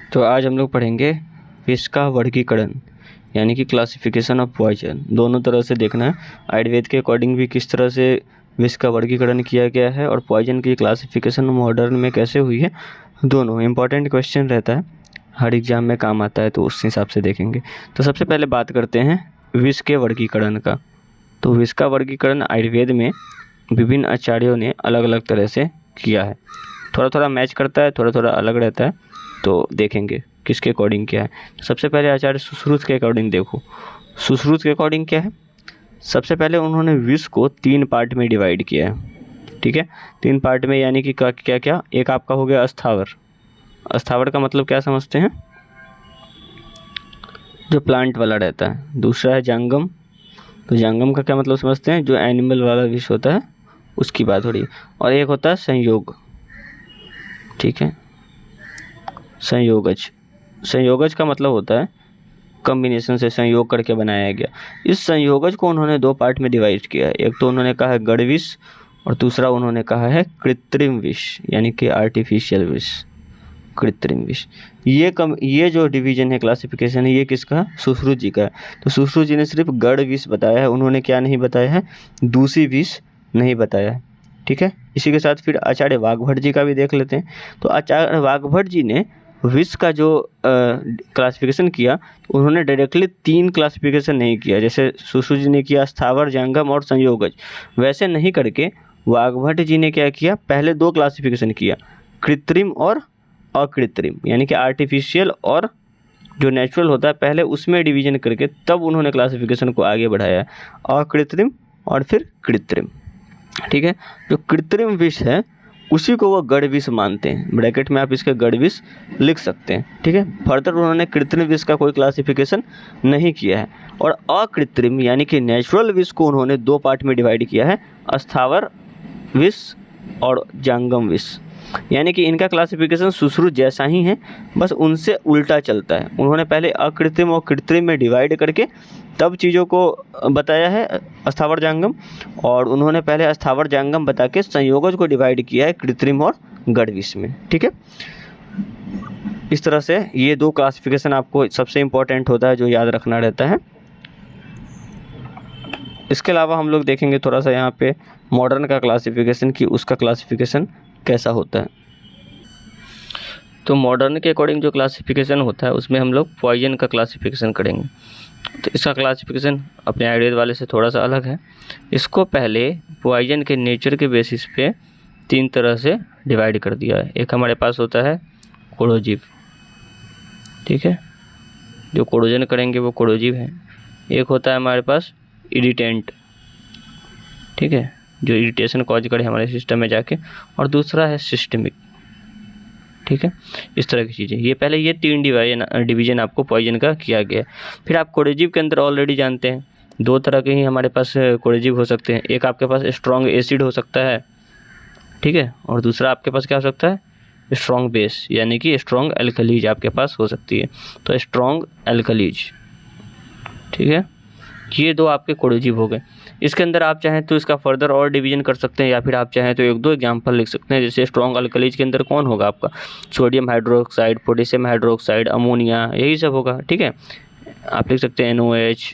तो आज हम लोग पढ़ेंगे विष का वर्गीकरण यानी कि क्लासिफिकेशन ऑफ पॉइजन। दोनों तरह से देखना है, आयुर्वेद के अकॉर्डिंग भी किस तरह से विष का वर्गीकरण किया गया है और पॉइजन की क्लासिफिकेशन मॉडर्न में कैसे हुई है। दोनों इंपॉर्टेंट क्वेश्चन रहता है, हर एग्जाम में काम आता है, तो उस हिसाब से देखेंगे। तो सबसे पहले बात करते हैं विष के वर्गीकरण का। तो विष का वर्गीकरण आयुर्वेद में विभिन्न आचार्यों ने अलग अलग तरह से किया है। थोड़ा थोड़ा मैच करता है, थोड़ा थोड़ा अलग रहता है, तो देखेंगे किसके अकॉर्डिंग क्या है। तो सबसे पहले आचार्य सुश्रुत के अकॉर्डिंग देखो। सुश्रुत के अकॉर्डिंग क्या है, सबसे पहले उन्होंने विष को 3 पार्ट में डिवाइड किया है। ठीक है, 3 पार्ट में यानी कि क्या क्या, एक आपका हो गया अस्थावर। अस्थावर का मतलब क्या समझते हैं, जो प्लांट वाला रहता है। दूसरा है जांगम। तो जांगम का क्या मतलब समझते हैं, जो एनिमल वाला विष होता है उसकी बात हो रही है। और एक होता है संयोग। ठीक है, संयोगज। संयोगज का मतलब होता है कॉम्बिनेशन से संयोग करके बनाया गया। इस संयोगज को उन्होंने 2 पार्ट में डिवाइड किया है। एक तो उन्होंने कहा है गढ़ विष और दूसरा उन्होंने कहा है कृत्रिम विष यानी कि आर्टिफिशियल विष, कृत्रिम विष। ये जो डिवीजन है, क्लासिफिकेशन है, ये किसका, सुश्रुत जी का है। तो सुश्रुत जी ने सिर्फ गढ़ विष बताया है, उन्होंने क्या नहीं बताया है, दूसरी विष नहीं बताया है। ठीक है, इसी के साथ फिर आचार्य वाग्भट जी का भी देख लेते हैं। तो आचार्य वाग्भट जी ने विष का जो क्लासिफिकेशन किया, उन्होंने डायरेक्टली 3 क्लासिफिकेशन नहीं किया जैसे सुश्रुत जी ने किया, स्थावर, जांगम और संयोगज। वैसे नहीं करके वाग्भट जी ने क्या किया, पहले 2 क्लासिफिकेशन किया, कृत्रिम और अकृत्रिम यानी कि आर्टिफिशियल और जो नेचुरल होता है, पहले उसमें डिवीजन करके तब उन्होंने क्लासिफिकेशन को आगे बढ़ाया, अकृत्रिम और फिर कृत्रिम। ठीक है, जो कृत्रिम विष है उसी को वो गढ़ विष मानते हैं। ब्रैकेट में आप इसके गढ़ विष लिख सकते हैं। ठीक है, फर्दर उन्होंने कृत्रिम विष का कोई क्लासिफिकेशन नहीं किया है। और अकृत्रिम यानी कि नेचुरल विष को उन्होंने 2 पार्ट में डिवाइड किया है, अस्थावर विष और जांगम विष। यानी कि इनका क्लासिफिकेशन सुश्रुत जैसा ही है, बस उनसे उल्टा चलता है। उन्होंने पहले अकृत्रिम और कृत्रिम में डिवाइड करके तब चीज़ों को बताया है, अस्थावर जांगम, और उन्होंने पहले अस्थावर जांगम बता के संयोगज को डिवाइड किया है कृत्रिम और गढ़ विष में। ठीक है, इस तरह से ये 2 क्लासिफिकेशन आपको सबसे इम्पोर्टेंट होता है, जो याद रखना रहता है। इसके अलावा हम लोग देखेंगे थोड़ा सा यहाँ पे मॉडर्न का क्लासिफिकेशन, कि उसका क्लासिफिकेशन कैसा होता है। तो मॉडर्न के अकॉर्डिंग जो क्लासिफिकेशन होता है उसमें हम लोग पॉइजन का क्लासिफिकेशन करेंगे। तो इसका क्लासिफिकेशन अपने आयुर्वेद वाले से थोड़ा सा अलग है। इसको पहले पॉइजन के नेचर के बेसिस पे 3 तरह से डिवाइड कर दिया है। एक हमारे पास होता है कोरोजिव। ठीक है, जो कोरोजन करेंगे वो कोरोजिव है। एक होता है हमारे पास इरिटेंट। ठीक है, जो इरिटेशन कॉज करे हमारे सिस्टम में जाके। और दूसरा है सिस्टमिक। ठीक है, इस तरह की चीज़ें, ये पहले ये 3 डिवीजन आपको पॉइजन का किया गया है। फिर आप कोरोजिव के अंदर ऑलरेडी जानते हैं 2 तरह के ही हमारे पास कोरोजिव हो सकते हैं। एक आपके पास स्ट्रॉन्ग एसिड हो सकता है, ठीक है, और दूसरा आपके पास क्या हो सकता है, स्ट्रॉन्ग बेस यानी कि स्ट्रॉन्ग एल्कलीज आपके पास हो सकती है। तो स्ट्रॉन्ग एल्कलीज, ठीक है, ये 2 आपके कोरोजिव हो गए। इसके अंदर आप चाहें तो इसका फर्दर और डिवीजन कर सकते हैं, या फिर आप चाहें तो 1-2 एग्जांपल लिख सकते हैं। जैसे स्ट्रॉन्ग अल्कलीज के अंदर कौन होगा आपका, sodium hydroxide, potassium hydroxide, ammonia, यही सब होगा। ठीक है, आप लिख सकते हैं NOH,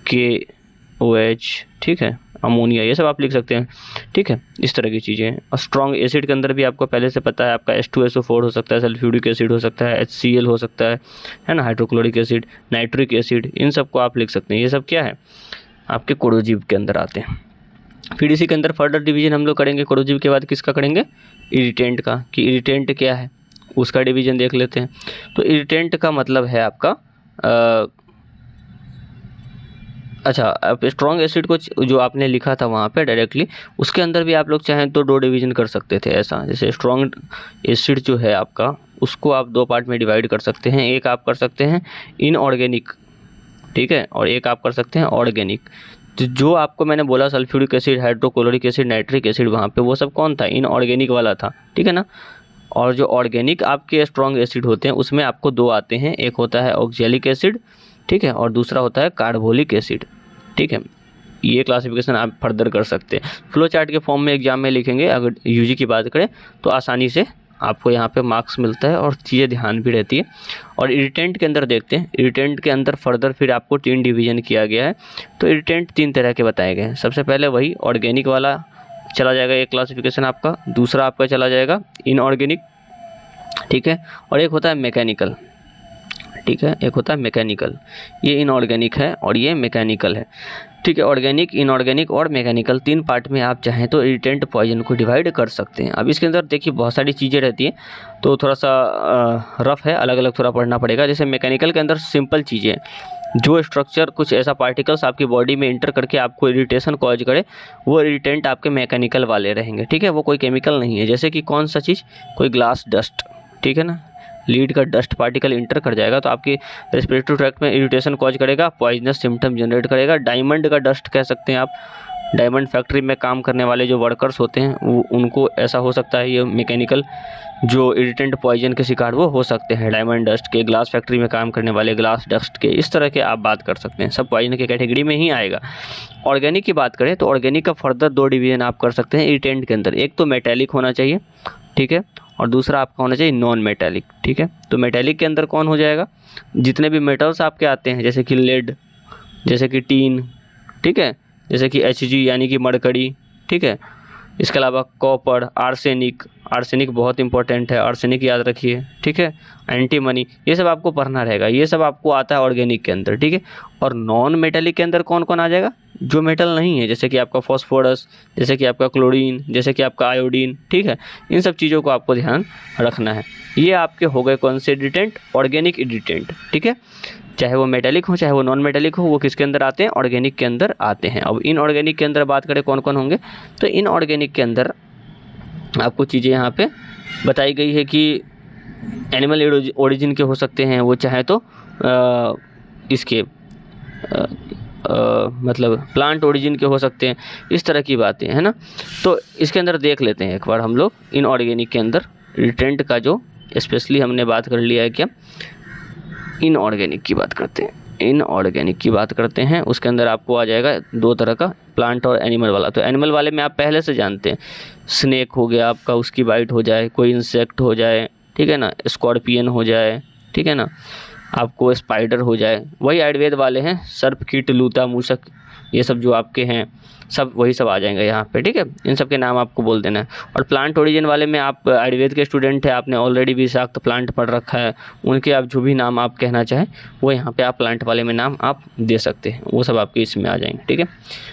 KOH, ठीक है, अमोनिया, ये सब आप लिख सकते हैं। ठीक है, इस तरह की चीज़ें हैं। और स्ट्रॉन्ग एसिड के अंदर भी आपको पहले से पता है, आपका H2SO4 हो सकता है, सल्फ्यूरिक एसिड हो सकता है, HCl हो सकता है ना, हाइड्रोक्लोरिक एसिड, नाइट्रिक एसिड, इन सब को आप लिख सकते हैं। ये सब क्या है, आपके कोरोजिव के अंदर आते हैं। फिर इसी के अंदर फर्दर डिवीजन हम लोग करेंगे कोरोजिव के बाद किसका करेंगे, इरिटेंट का, कि इरिटेंट क्या है उसका डिवीजन देख लेते हैं। तो इरिटेंट का मतलब है आपका अच्छा, आप स्ट्रॉन्ग एसिड को जो आपने लिखा था वहाँ पे डायरेक्टली, उसके अंदर भी आप लोग चाहें तो 2 डिवीजन कर सकते थे ऐसा। जैसे स्ट्रॉन्ग एसिड जो है आपका, उसको आप 2 पार्ट में डिवाइड कर सकते हैं। एक आप कर सकते हैं इनऑर्गेनिक, ठीक है, और एक आप कर सकते हैं ऑर्गेनिक। तो जो आपको मैंने बोला sulphuric acid, hydrochloric acid, nitric acid, वहाँ पे वो सब कौन था, इनऑर्गेनिक वाला था। ठीक है ना। और जो ऑर्गेनिक आपके स्ट्रॉन्ग एसिड होते हैं उसमें आपको 2 आते हैं, एक होता है ऑक्जेलिक एसिड, ठीक है, और दूसरा होता है कार्बोलिक एसिड। ठीक है, ये क्लासिफिकेशन आप फर्दर कर सकते हैं। फ्लो चार्ट के फॉर्म में एग्जाम में लिखेंगे, अगर यूजी की बात करें तो आसानी से आपको यहाँ पे मार्क्स मिलता है और चीज़ें ध्यान भी रहती है। और इरिटेंट के अंदर देखते हैं, इरिटेंट के अंदर फर्दर फिर आपको 3 डिवीज़न किया गया है। तो इरिटेंट 3 तरह के बताए गए हैं। सबसे पहले वही ऑर्गेनिक वाला चला जाएगा एक क्लासिफिकेशन आपका, दूसरा आपका चला जाएगा इनऑर्गेनिक, ठीक है, और एक होता है मैकेनिकल, ठीक है, एक होता है मैकेनिकल। ये इनऑर्गेनिक है और ये मैकेनिकल है, ठीक है। ऑर्गेनिक, इनऑर्गेनिक और मैकेनिकल 3 पार्ट में आप चाहें तो इरिटेंट पॉइजन को डिवाइड कर सकते हैं। अब इसके अंदर देखिए बहुत सारी चीज़ें रहती हैं, तो थोड़ा सा रफ है, अलग अलग थोड़ा पढ़ना पड़ेगा। जैसे मैकेनिकल के अंदर सिंपल चीज़ें, जो स्ट्रक्चर कुछ ऐसा पार्टिकल्स आपकी बॉडी में इंटर करके आपको इरिटेशन कॉज करे, वो इरिटेंट आपके मैकेनिकल वाले रहेंगे, ठीक है। वो कोई केमिकल नहीं है। जैसे कि कौन सा चीज़, कोई ग्लास डस्ट, ठीक है ना, लीड का डस्ट पार्टिकल इंटर कर जाएगा तो आपकी रेस्पिरेटरी ट्रैक्ट में इरिटेशन कॉज करेगा, पॉइजनस सिम्टम जनरेट करेगा। डायमंड का डस्ट कह सकते हैं आप, डायमंड फैक्ट्री में काम करने वाले जो वर्कर्स होते हैं वो, उनको ऐसा हो सकता है, ये मैकेनिकल जो इरिटेंट पॉइजन के शिकार वो हो सकते हैं, डायमंड डस्ट के, ग्लास फैक्ट्री में काम करने वाले ग्लास डस्ट के, इस तरह के आप बात कर सकते हैं, सब पॉइजन की कैटेगरी में ही आएगा। ऑर्गेनिक की बात करें तो ऑर्गेनिक का फर्दर 2 डिवीजन आप कर सकते हैं इरिटेंट के अंदर। एक तो मेटेलिक होना चाहिए, ठीक है, और दूसरा आपका होना चाहिए नॉन मेटेलिक, ठीक है। तो मेटेलिक के अंदर कौन हो जाएगा, जितने भी मेटल्स आपके आते हैं, जैसे कि लेड, जैसे कि टीन, ठीक है, जैसे कि Hg यानी कि मरकरी, ठीक है। इसके अलावा कॉपर, आर्सेनिक, आर्सेनिक बहुत इंपॉर्टेंट है, आर्सेनिक याद रखिए, ठीक है। एंटीमनी, ये सब आपको पढ़ना रहेगा, ये सब आपको आता है ऑर्गेनिक के अंदर, ठीक है। और नॉन मेटेलिक के अंदर कौन कौन आ जाएगा, जो मेटल नहीं है, जैसे कि आपका फॉस्फोरस, जैसे कि आपका क्लोरीन, जैसे कि आपका आयोडीन, ठीक है। इन सब चीज़ों को आपको ध्यान रखना है। ये आपके हो गए कौन से इरिटेंट, ऑर्गेनिक इरिटेंट, ठीक है। चाहे वो मेटेलिक हो चाहे वो नॉन मेटेलिक हो, वो किसके अंदर आते हैं, ऑर्गेनिक के अंदर आते हैं। अब इनऑर्गेनिक के अंदर बात करें कौन कौन होंगे, तो इनऑर्गेनिक के अंदर आपको चीज़ें यहाँ पे बताई गई है कि एनिमल ओरिजिन के हो सकते हैं, वो चाहे तो इसके मतलब प्लांट ओरिजिन के हो सकते हैं, इस तरह की बातें है ना। तो इसके अंदर देख लेते हैं एक बार हम लोग इनऑर्गेनिक के अंदर इरिटेंट का, जो स्पेशली हमने बात कर लिया है क्या, इनऑर्गेनिक की बात करते हैं। इनऑर्गेनिक की बात करते हैं, उसके अंदर आपको आ जाएगा 2 तरह का, प्लांट और एनिमल वाला। तो एनिमल वाले में आप पहले से जानते हैं, स्नेक हो गया आपका, उसकी बाइट हो जाए, कोई इंसेक्ट हो जाए, ठीक है ना, स्कॉर्पियन हो जाए, ठीक है ना, आपको स्पाइडर हो जाए, वही आयुर्वेद वाले हैं, सर्प, कीट, लूता, मूषक, ये सब जो आपके हैं सब वही सब आ जाएंगे यहाँ पे, ठीक है। इन सब के नाम आपको बोल देना है। और प्लांट ओरिजिन वाले में आप आयुर्वेद के स्टूडेंट हैं, आपने ऑलरेडी विषाक्त प्लांट पढ़ रखा है, उनके आप जो भी नाम आप कहना चाहें वो यहाँ पे आप प्लांट वाले में नाम आप दे सकते हैं, वो सब आपके इसमें आ जाएंगे, ठीक है।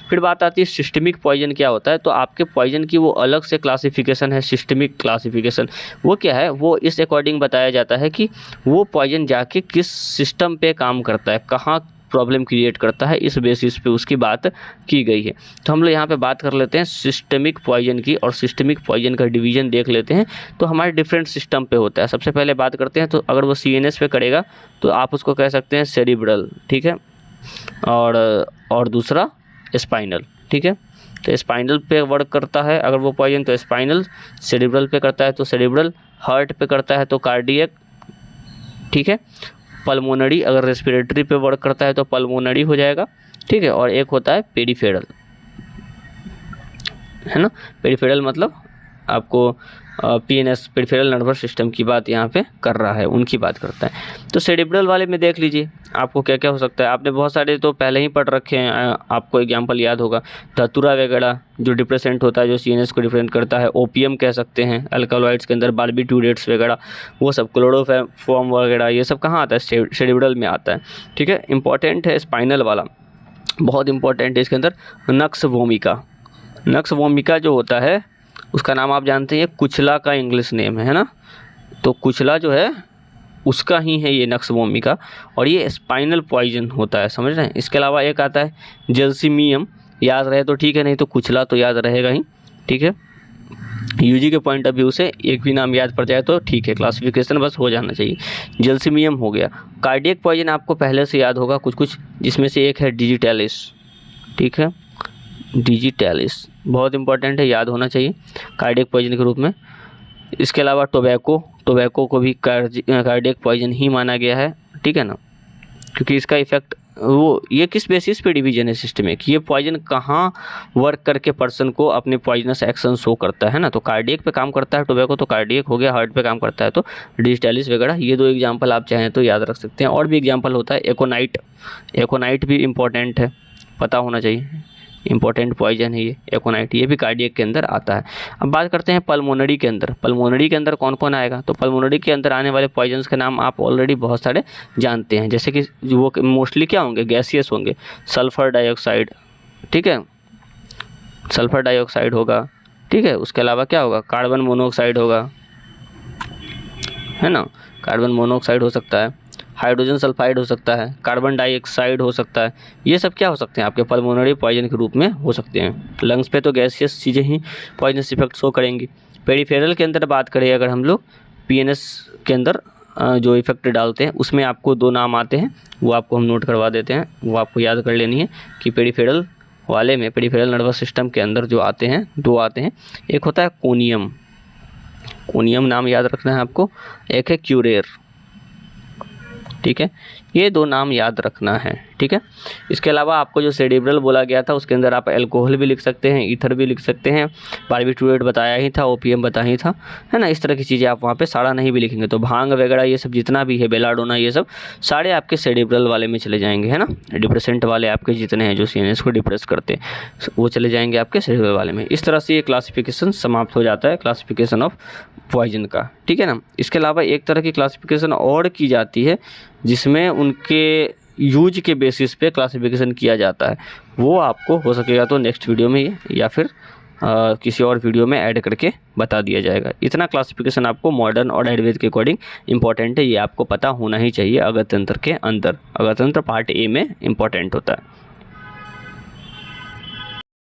फिर बात आती है सिस्टमिक पॉइजन क्या होता है। तो आपके पॉइजन की वो अलग से क्लासिफिकेशन है, सिस्टमिक क्लासिफिकेशन। वो क्या है, वो इस अकॉर्डिंग बताया जाता है कि वो पॉइजन जाके किस सिस्टम पे काम करता है, कहाँ प्रॉब्लम क्रिएट करता है, इस बेसिस पे उसकी बात की गई है। तो हम लोग यहाँ पे बात कर लेते हैं सिस्टमिक पॉइजन की, और सिस्टमिक पॉइजन का डिवीजन देख लेते हैं। तो हमारे डिफरेंट सिस्टम पे होता है। सबसे पहले बात करते हैं, तो अगर वो CNS पे करेगा तो आप उसको कह सकते हैं सेरिब्रल, ठीक है, और दूसरा स्पाइनल, ठीक है। तो स्पाइनल पे वर्क करता है अगर वो पॉइजन तो स्पाइनल, सेरिब्रल पे करता है तो सेरिब्रल, हार्ट पे करता है तो कार्डियक, ठीक है। पल्मोनरी, अगर रेस्पिरेटरी पे वर्क करता है तो पल्मोनरी हो जाएगा, ठीक है। और एक होता है पेरिफेरल, है ना। पेरिफेरल मतलब आपको PNS, पेरिफेरल नर्वस सिस्टम की बात यहाँ पे कर रहा है, उनकी बात करता है। तो सेरिब्रल वाले में देख लीजिए आपको क्या क्या हो सकता है। आपने बहुत सारे तो पहले ही पढ़ रखे हैं, आपको एग्जाम्पल याद होगा, धतूरा वगैरह जो डिप्रेसेंट होता है, जो CNS को डिफरेंट करता है, ओपियम कह सकते हैं, अल्कालॉइड्स के अंदर बार्बिट्यूरेट्स वगैरह, वो सब, क्लोरोफॉर्म वगैरह, ये सब कहाँ आता है, सेरिब्रल में आता है, ठीक है। इंपॉर्टेंट है स्पाइनल वाला, बहुत इंपॉर्टेंट है। इसके अंदर नक्स वोमिका, नक्स वोमिका जो होता है उसका नाम आप जानते हैं, कुचला का इंग्लिश नेम है ना। तो कुचला जो है उसका ही है ये नक्स वोमिका, और ये स्पाइनल पॉइजन होता है, समझ रहे हैं। इसके अलावा एक आता है जेल्सिमियम, याद रहे तो ठीक है, नहीं तो कुचला तो याद रहेगा ही, ठीक है। UG के पॉइंट ऑफ व्यू से एक भी नाम याद पड़ जाए तो ठीक है, क्लासिफिकेशन बस हो जाना चाहिए। जेल्सिमियम हो गया। कार्डियक पॉइजन आपको पहले से याद होगा कुछ कुछ, जिसमें से एक है डिजिटैलिस, ठीक है, डिजिटैलिस बहुत इंपॉर्टेंट है, याद होना चाहिए कार्डियक पॉइजन के रूप में। इसके अलावा टोबैको को भी कार्डियक पॉइजन ही माना गया है, ठीक है ना, क्योंकि इसका इफेक्ट वो ये किस बेसिस पे डिवीजन है सिस्टमिक, ये पॉइजन कहाँ वर्क करके पर्सन को अपने पॉइजनस एक्शन शो करता है ना। तो कार्डियक पे काम करता है टोबैको, तो कार्डियक हो गया, हार्ट पे काम करता है तो डिजिटैलिस वगैरह। ये 2 एग्जांपल आप चाहें तो याद रख सकते हैं। और भी एग्जांपल होता है एकोनाइट, एकोनाइट भी इम्पोर्टेंट है, पता होना चाहिए, इंपॉर्टेंट पॉइजन है ये एकोनाइट, ये भी कार्डियक के अंदर आता है। अब बात करते हैं पल्मोनरी के अंदर। पल्मोनरी के अंदर कौन कौन आएगा, तो पल्मोनरी के अंदर आने वाले पॉइजन्स के नाम आप ऑलरेडी बहुत सारे जानते हैं, जैसे कि वो मोस्टली क्या होंगे, गैसियस होंगे। सल्फर डाइऑक्साइड, ठीक है, सल्फर डाइऑक्साइड होगा, ठीक है। उसके अलावा क्या होगा, कार्बन मोनोऑक्साइड होगा, है ना, कार्बन मोनोऑक्साइड हो सकता है, हाइड्रोजन सल्फाइड हो सकता है, कार्बन डाइऑक्साइड हो सकता है। ये सब क्या हो सकते हैं, आपके पल्मोनरी पॉइजन के रूप में हो सकते हैं। लंग्स पे तो गैसियस चीज़ें ही पॉइजनस इफेक्ट शो करेंगी। पेरिफेरल के अंदर बात करें अगर हम लोग, पीएनएस के अंदर जो इफेक्ट डालते हैं उसमें आपको 2 नाम आते हैं, वो आपको हम नोट करवा देते हैं, वो आपको याद कर लेनी है कि पेरिफेरल वाले में, पेरिफेरल नर्वस सिस्टम के अंदर जो आते हैं 2 आते हैं। एक होता है कोनियम, कोनियम नाम याद रखना है आपको, एक है क्यूरेर, ठीक है, ये 2 नाम याद रखना है, ठीक है। इसके अलावा आपको जो सेरेब्रल बोला गया था उसके अंदर आप अल्कोहल भी लिख सकते हैं, ईथर भी लिख सकते हैं, बारबिटूरेट बताया ही था, ओपीएम बताया ही था, है ना। इस तरह की चीज़ें आप वहाँ पे सारा नहीं भी लिखेंगे, तो भांग वगैरह ये सब जितना भी है, बेलाडोना, ये सब सारे आपके सेरेब्रल वाले में चले जाएंगे, है ना। डिप्रेसेंट वाले आपके जितने हैं जो सीएनएस को डिप्रेस करते हैं वो चले जाएंगे आपके सेरेब्रल वाले में। इस तरह से ये क्लासिफिकेशन समाप्त हो जाता है, क्लासिफिकेशन ऑफ पॉइजन का, ठीक है ना। इसके अलावा एक तरह की क्लासिफिकेशन और की जाती है जिसमें उनके यूज के बेसिस पे क्लासिफिकेशन किया जाता है, वो आपको हो सकेगा तो नेक्स्ट वीडियो में या फिर किसी और वीडियो में ऐड करके बता दिया जाएगा। इतना क्लासिफिकेशन आपको मॉडर्न और आयुर्वेद के अकॉर्डिंग इंपॉर्टेंट है, ये आपको पता होना ही चाहिए अगतंत्र के अंदर। अगतंत्र पार्ट ए में इंपॉर्टेंट होता है।